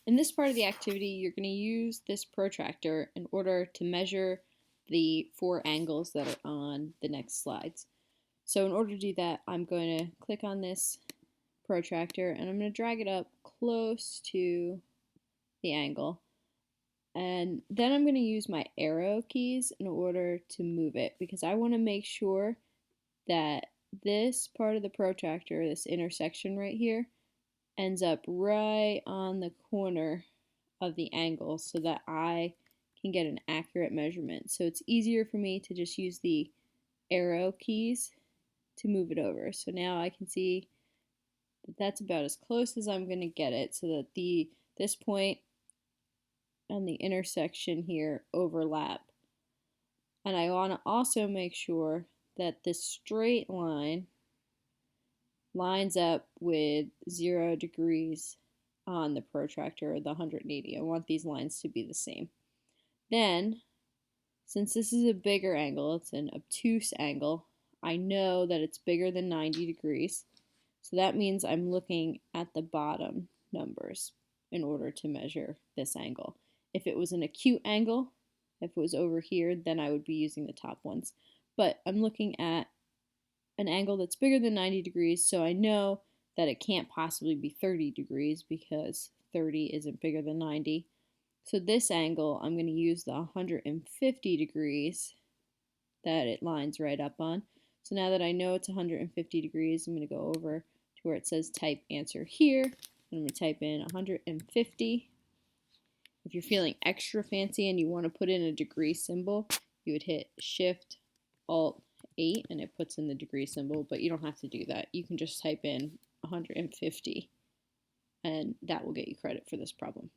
In this part of the activity, you're going to use this protractor in order to measure the four angles that are on the next slides. So in order to do that, I'm going to click on this protractor and I'm going to drag it up close to the angle. And then I'm going to use my arrow keys in order to move it because I want to make sure that this part of the protractor, this intersection right here, ends up right on the corner of the angle so that I can get an accurate measurement. So it's easier for me to just use the arrow keys to move it over. So now I can see that that's about as close as I'm going to get it so that this point and the intersection here overlap. And I want to also make sure that this straight line lines up with 0 degrees on the protractor, or the 180. I want these lines to be the same. Then, since this is a bigger angle, it's an obtuse angle, I know that it's bigger than 90 degrees. So that means I'm looking at the bottom numbers in order to measure this angle. If it was an acute angle, if it was over here, then I would be using the top ones. But I'm looking at an angle that's bigger than 90 degrees, so I know that it can't possibly be 30 degrees because 30 isn't bigger than 90. So this angle, I'm going to use the 150 degrees that it lines right up on. So now that I know it's 150 degrees, I'm going to go over to where it says type answer here. I'm going to type in 150. If you're feeling extra fancy and you want to put in a degree symbol, you would hit Shift Alt 8 and it puts in the degree symbol, but you don't have to do that. You can just type in 150 and that will get you credit for this problem.